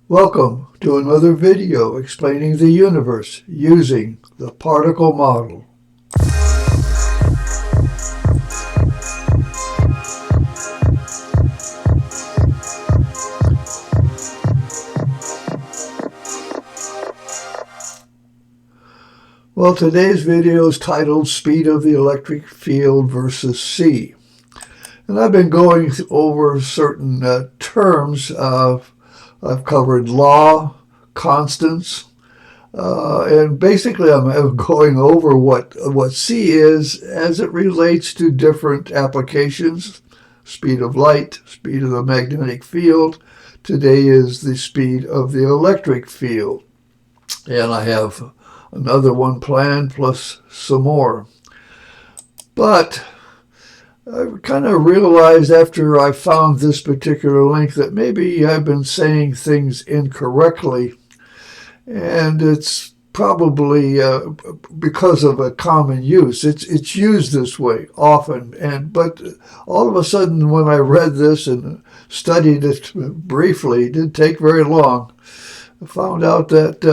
Welcome to another video explaining the universe using the particle model. Well, today's video is titled Speed of the Electric Field versus C. And I've been going over certain terms. I've covered law, constants, and basically I'm going over what C is as it relates to different applications. Speed of light, speed of the magnetic field. Today is the speed of the electric field. And I have another one planned plus some more. But I kind of realized after I found this particular link that maybe I've been saying things incorrectly, and it's probably because of a common use. It's used this way often, but all of a sudden when I read this and studied it briefly, it didn't take very long, I found out that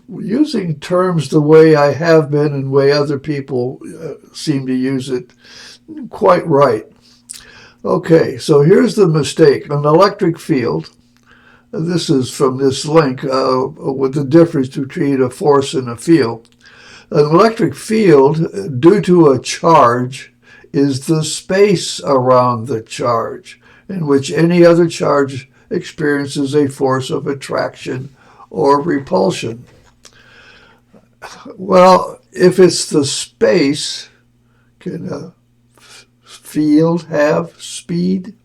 using terms the way I have been and the way other people seem to use it, quite right. Okay, so here's the mistake. An electric field, this is from this link, with the difference between a force and a field. An electric field, due to a charge, is the space around the charge, in which any other charge experiences a force of attraction or repulsion. Well, if it's the space, can a field have speed?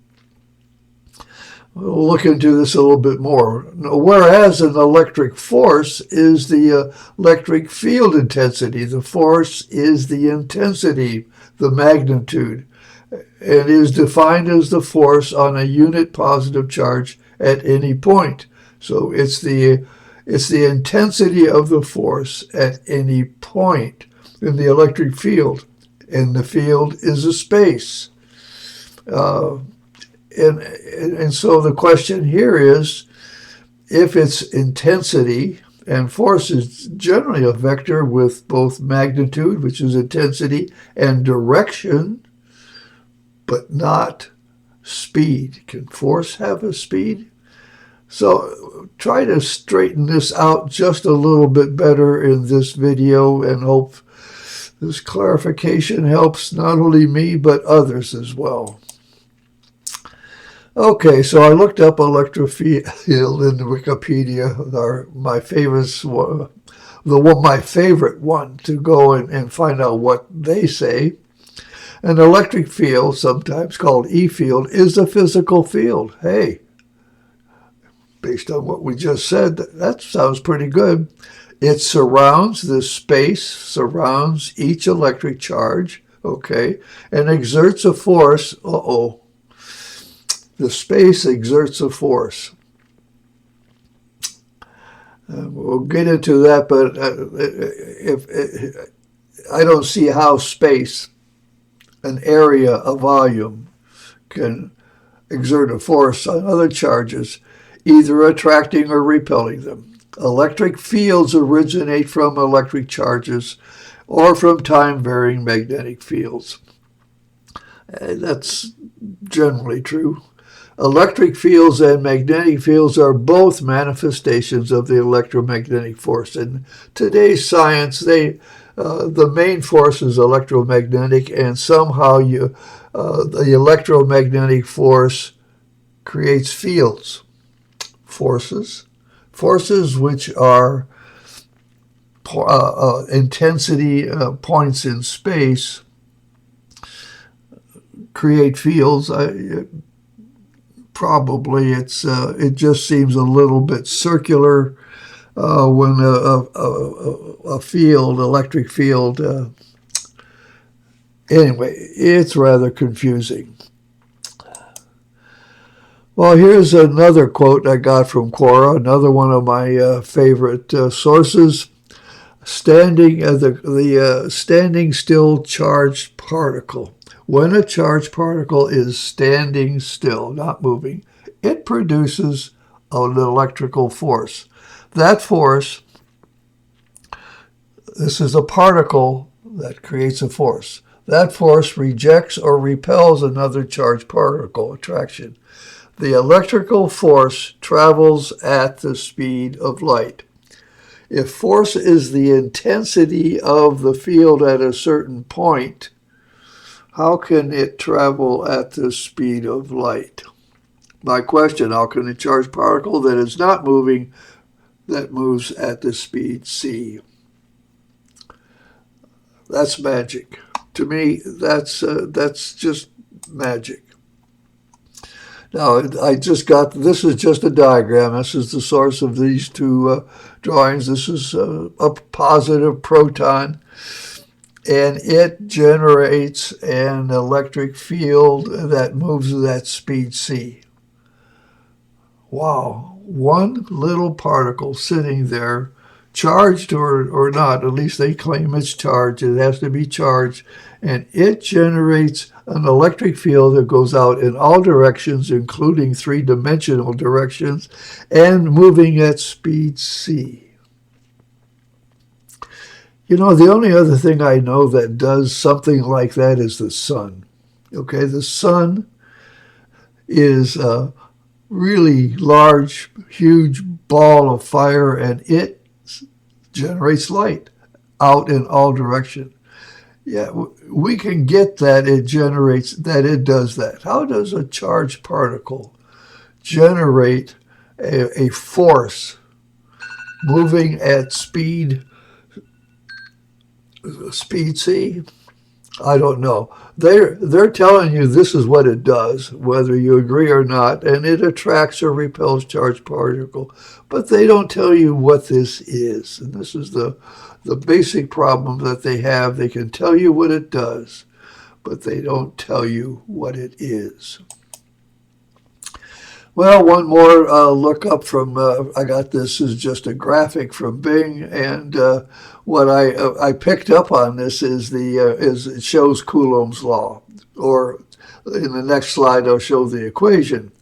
We'll look into this a little bit more. Whereas an electric force is the electric field intensity. The force is the intensity, the magnitude, and is defined as the force on a unit positive charge at any point. So it's the intensity of the force at any point in the electric field. And the field is a space. And so the question here is, if it's intensity, and force is generally a vector with both magnitude, which is intensity, and direction, but not speed. Can force have a speed? So try to straighten this out just a little bit better in this video, and hope this clarification helps not only me but others as well. Okay, so I looked up electric field in Wikipedia, my favorite one to go and find out what they say. An electric field, sometimes called E field, is a physical field. Hey, based on what we just said, that sounds pretty good. It surrounds, this space surrounds each electric charge, okay, and exerts a force. The space exerts a force. We'll get into that, but I don't see how space, an area, a volume, can exert a force on other charges, either attracting or repelling them. Electric fields originate from electric charges or from time-varying magnetic fields. That's generally true. Electric fields and magnetic fields are both manifestations of the electromagnetic force. In today's science, the main force is electromagnetic, and somehow the electromagnetic force creates fields, forces which are intensity points in space, create fields. Probably it just seems a little bit circular when a field, electric field. Anyway, it's rather confusing. Well, here's another quote I got from Quora, another one of my favorite sources. Standing still charged particle. When a charged particle is standing still, not moving, it produces of an electrical force. That force, this is a particle that creates a force. That force rejects or repels another charged particle, attraction. The electrical force travels at the speed of light. If force is the intensity of the field at a certain point, how can it travel at the speed of light? My question, how can a charged particle that is not moving, that moves at the speed c? That's magic. To me, that's just magic. Now, this is just a diagram. This is the source of these two drawings. This is a positive proton, and it generates an electric field that moves at that speed c. Wow, one little particle sitting there, charged or not, at least they claim it's charged, it has to be charged, and it generates an electric field that goes out in all directions, including three-dimensional directions, and moving at speed c. You know, the only other thing I know that does something like that is the sun. Okay, the sun is a really large, huge ball of fire, and it generates light out in all directions. Yeah, we can get that it generates, that it does that. How does a charged particle generate a force moving at speed c? I don't know. They're telling you this is what it does, whether you agree or not, and it attracts or repels charged particle. But they don't tell you what this is. And this is the basic problem that they have. They can tell you what it does, but they don't tell you what it is. Well, one more look up from, I got this is just a graphic from Bing, and what I picked up on this is it shows Coulombs law, or in the next slide I'll show the equation.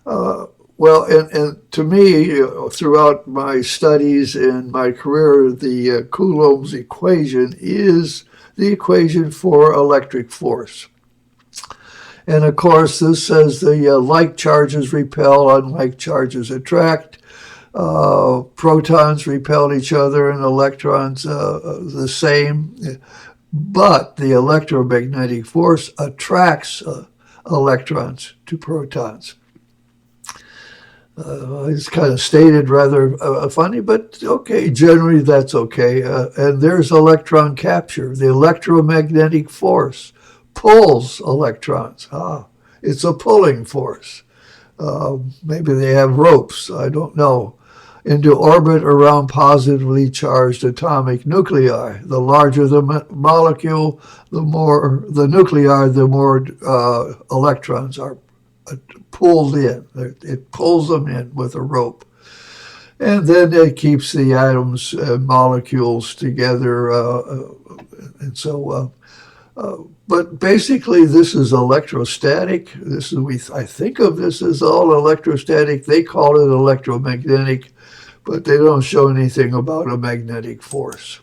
Well, and to me, throughout my studies and my career, the Coulombs equation is the equation for electric force. And of course, this says the like charges repel, unlike charges attract. Protons repel each other and electrons the same. But the electromagnetic force attracts electrons to protons. It's kind of stated rather funny, but okay, generally that's okay. And there's electron capture. The electromagnetic force pulls electrons. It's a pulling force. Maybe they have ropes, I don't know, into orbit around positively charged atomic nuclei. The larger the molecule, the more the nuclei, the more electrons are pulled in. It pulls them in with a rope. And then it keeps the atoms and molecules together. And so, but basically this is electrostatic. I think of this as all electrostatic. They call it electromagnetic, but they don't show anything about a magnetic force.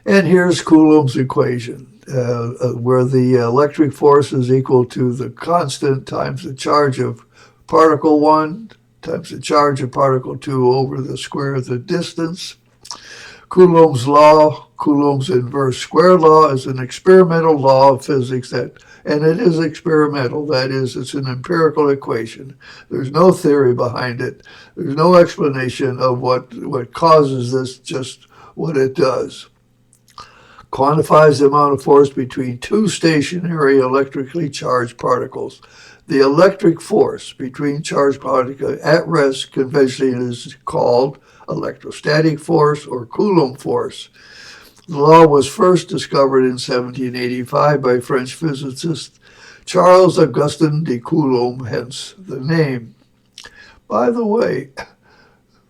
And here's Coulomb's equation, where the electric force is equal to the constant times the charge of particle 1 times the charge of particle 2 over the square of the distance. Coulomb's law, Coulomb's inverse square law, is an experimental law of physics and it is experimental. That is, it's an empirical equation. There's no theory behind it. There's no explanation of what causes this, just what it does. Quantifies the amount of force between two stationary electrically charged particles. The electric force between charged particles at rest conventionally is called electrostatic force or Coulomb force. The law was first discovered in 1785 by French physicist Charles Augustin de Coulomb, hence the name. By the way,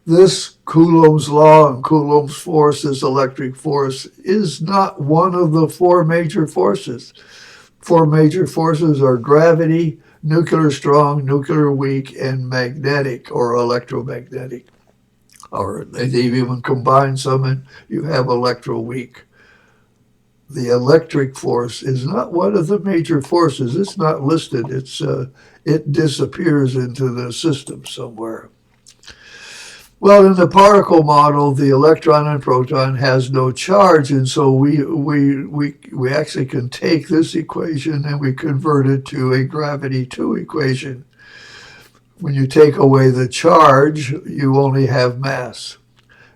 this Coulomb's law and Coulomb's force, this electric force, is not one of the four major forces. Four major forces are gravity, nuclear strong, nuclear weak, and magnetic or electromagnetic. Or they've even combined some and you have electroweak. The electric force is not one of the major forces. It's not listed. It disappears into the system somewhere. Well, in the particle model, the electron and proton has no charge, and so we actually can take this equation and we convert it to a gravity 2 equation. When you take away the charge, you only have mass.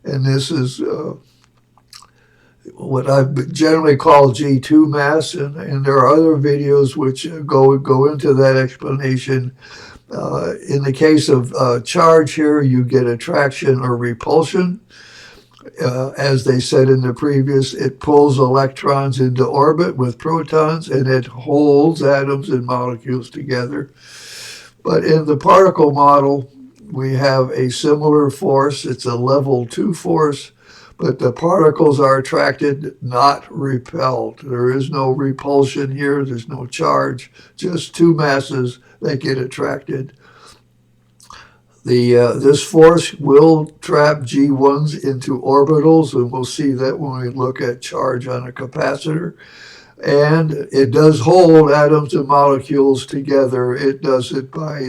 And this is what I generally call G2 mass, and there are other videos which go into that explanation. In the case of charge here, you get attraction or repulsion. As they said in the previous, it pulls electrons into orbit with protons, and it holds atoms and molecules together. But in the particle model, we have a similar force. It's a level 2 force, but the particles are attracted, not repelled. There is no repulsion here. There's no charge, just two masses that get attracted. This force will trap G1s into orbitals, and we'll see that when we look at charge on a capacitor. And it does hold atoms and molecules together. It does it by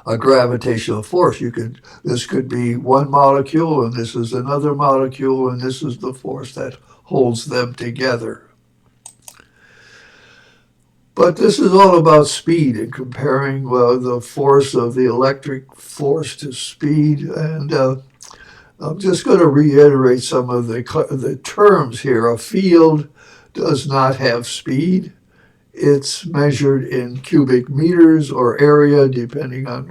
a gravitational force. This could be one molecule, and this is another molecule, and this is the force that holds them together. But this is all about speed and comparing the force of the electric force to speed. And I'm just going to reiterate some of the terms here. A field does not have speed. It's measured in cubic meters or area, depending on,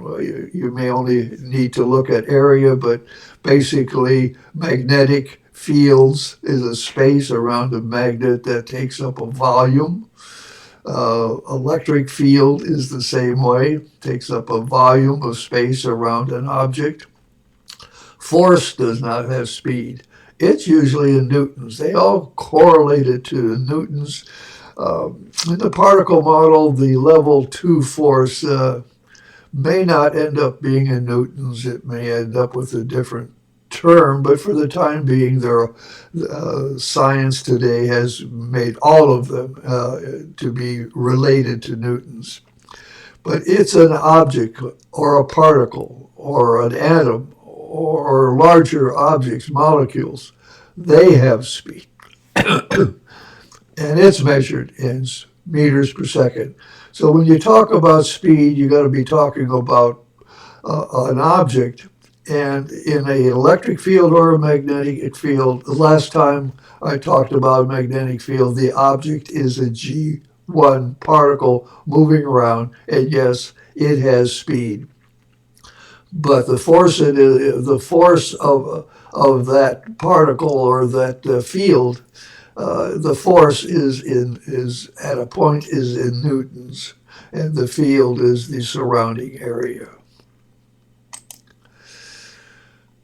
you may only need to look at area, but basically magnetic fields is a space around a magnet that takes up a volume. Electric field is the same way, takes up a volume of space around an object. Force does not have speed. It's usually in newtons. They all correlated to newtons. In the particle model, the level 2 force may not end up being in newtons. It may end up with a different term, but for the time being, science today has made all of them to be related to newtons. But it's an object or a particle or an atom or larger objects, molecules. They have speed. And it's measured in meters per second. So when you talk about speed, you got to be talking about an object. And in an electric field or a magnetic field, the last time I talked about a magnetic field, the object is a G1 particle moving around, and yes, it has speed. But the force of that particle or that field, the force is at a point is in newtons, and the field is the surrounding area.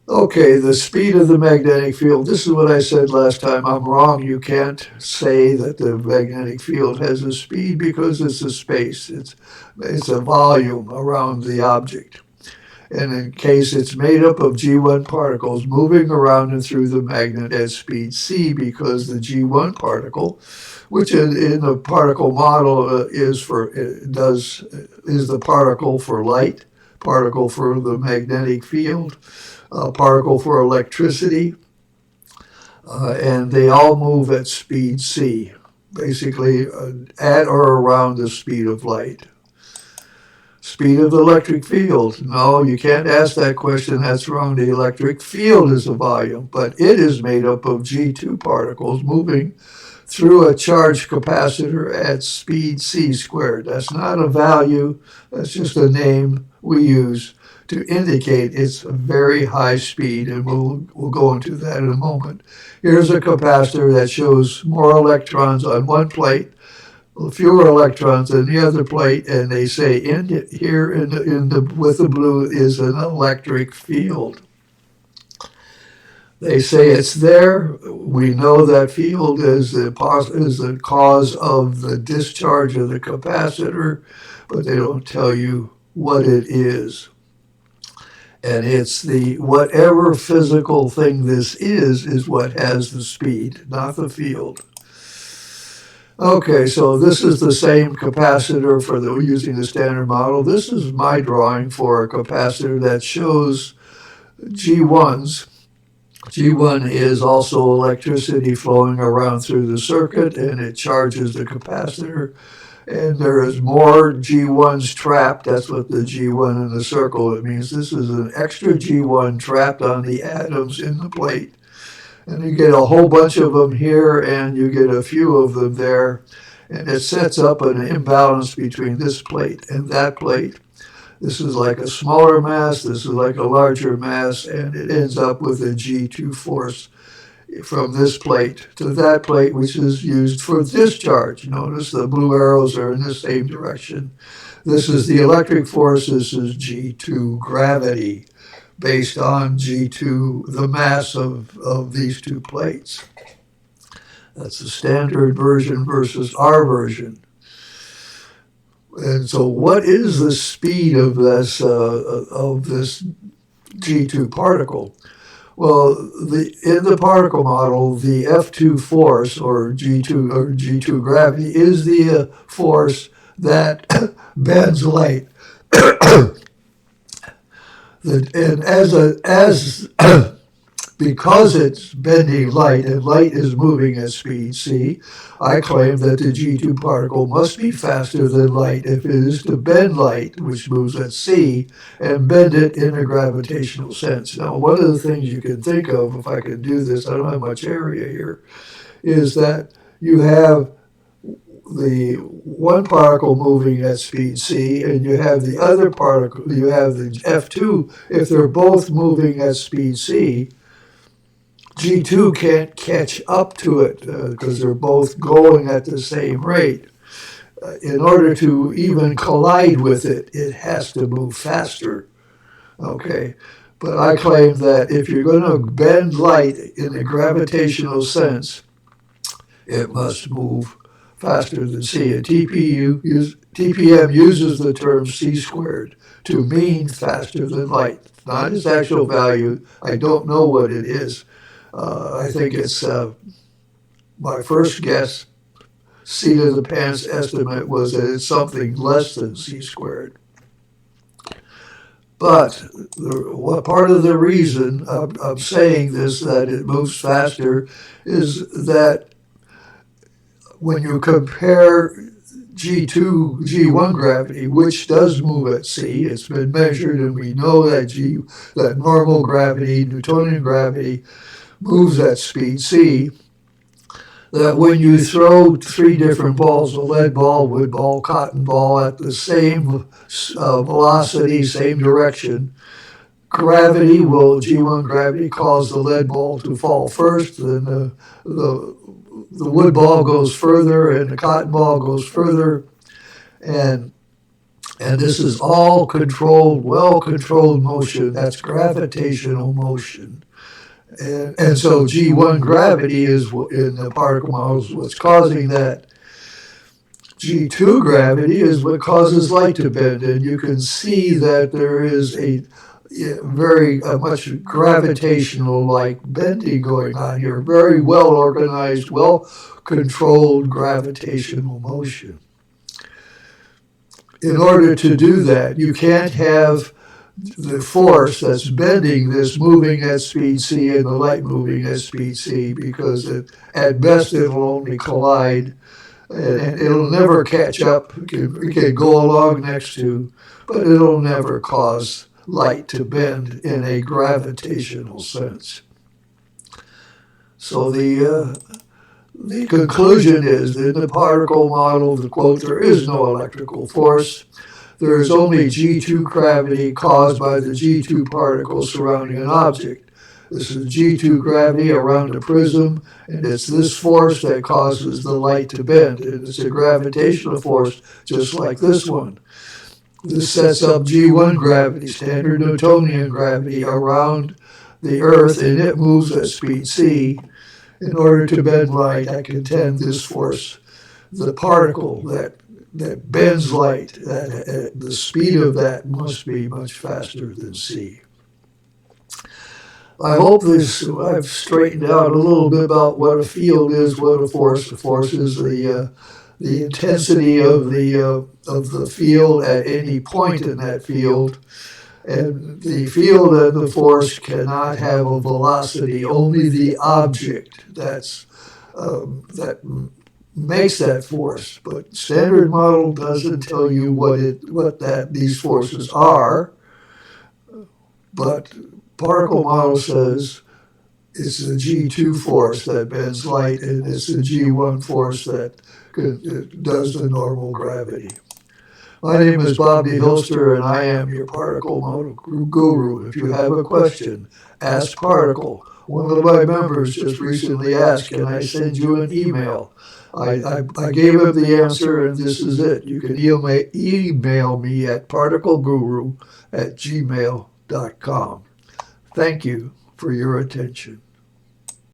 Okay, the speed of the magnetic field. This is what I said last time. I'm wrong. You can't say that the magnetic field has a speed because it's a space. It's a volume around the object. And in case it's made up of G1 particles moving around and through the magnet at speed c, because the G1 particle, which in the particle model is the particle for light, particle for the magnetic field, particle for electricity, and they all move at speed c, basically at or around the speed of light. Speed of the electric field. No, you can't ask that question. That's wrong. The electric field is a volume, but it is made up of G2 particles moving through a charged capacitor at speed c squared. That's not a value. That's just a name we use to indicate it's a very high speed, and we'll go into that in a moment. Here's a capacitor that shows more electrons on one plate, fewer electrons in the other plate, and they say here with the blue is an electric field. They say it's there. We know that field is the cause of the discharge of the capacitor, but they don't tell you what it is. And it's the whatever physical thing this is what has the speed, not the field. Okay, so this is the same capacitor for using the standard model. This is my drawing for a capacitor that shows G1s. G1 is also electricity flowing around through the circuit, and it charges the capacitor. And there is more G1s trapped. That's what the G1 in the circle, it means this is an extra G1 trapped on the atoms in the plate. And you get a whole bunch of them here, and you get a few of them there. And it sets up an imbalance between this plate and that plate. This is like a smaller mass, this is like a larger mass, and it ends up with a G2 force from this plate to that plate, which is used for discharge. Notice the blue arrows are in the same direction. This is the electric force, this is G2 gravity, based on G2, the mass of these two plates. That's the standard version versus our version. And so what is the speed of this G2 particle? Well, in the particle model, the F2 force, or G2 gravity, is the force that bends light. Because it's bending light and light is moving at speed c, I claim that the G2 particle must be faster than light if it is to bend light, which moves at c, and bend it in a gravitational sense. Now, one of the things you can think of, if I can do this, I don't have much area here, is that you have the one particle moving at speed c, and you have the other particle, you have the F2, if they're both moving at speed c, G2 can't catch up to it because they're both going at the same rate. In order to even collide with it, it has to move faster. Okay, but I claim that if you're going to bend light in a gravitational sense, it must move faster than c. And TPM uses the term c squared to mean faster than light. Not its actual value. I don't know what it is. I think it's my first guess, seat of the pants estimate was that it's something less than c squared. But what part of the reason I'm saying this, that it moves faster, is that when you compare G2, G1 gravity, which does move at c, it's been measured, and we know that normal gravity, Newtonian gravity, moves at speed c, that when you throw three different balls, a lead ball, wood ball, cotton ball, at the same velocity, same direction, G1 gravity cause the lead ball to fall first, then the wood ball goes further and the cotton ball goes further, and this is all controlled, well-controlled motion. That's gravitational motion. And so G1 gravity is, in the particle models, what's causing that. G2 gravity is what causes light to bend, and you can see that there is a very much gravitational-like bending going on here. Very well-organized, well-controlled gravitational motion. In order to do that, you can't have the force that's bending this moving at speed c and the light moving at speed c, because at best it will only collide and it'll never catch up. It can go along next to, but it'll never cause light to bend in a gravitational sense. So the conclusion is, in the particle model, the quote, there is no electrical force. There is only G2 gravity caused by the G2 particles surrounding an object. This is G2 gravity around a prism, and it's this force that causes the light to bend. And it's a gravitational force just like this one. This sets up G1 gravity, standard Newtonian gravity, around the Earth, and it moves at speed c. In order to bend light, I contend this force, the particle that bends light, the speed of that must be much faster than c. I hope I've straightened out a little bit about what a field is, what a force. A force is the intensity of the field at any point in that field. And the field and the force cannot have a velocity. Only the object that makes that force. But Standard Model doesn't tell you what these forces are. But Particle Model says it's the G2 force that bends light, and it's the G1 force that does the normal gravity. My name is Bobby Hilster, and I am your particle model guru. If you have a question, ask Particle. One of my members just recently asked, can I send you an email? I gave him the answer, and this is it. You can email me at particleguru@gmail.com. Thank you for your attention.